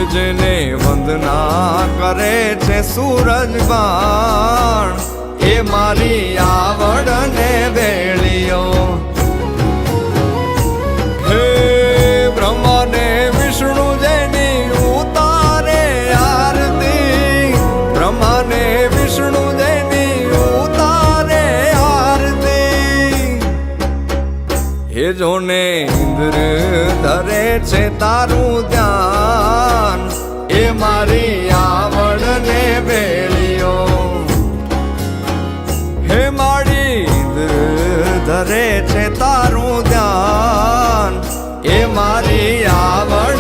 સૂરજને વંદના કરે છે સૂરજ બાણ એ મારી આવડને વેળિયો હે બ્રહ્માને વિષ્ણુ જેની ઉતારે આરતી બ્રહ્માને વિષ્ણુ જેની ઉતારે આરતી હે જોને ઇન્દ્ર ધરે છે તારું ધ્યાન એ મારી આવડને વેળિયો હે મારી ઇન્દ્ર ધરે છે તારું ધ્યાન એ મારી આવડ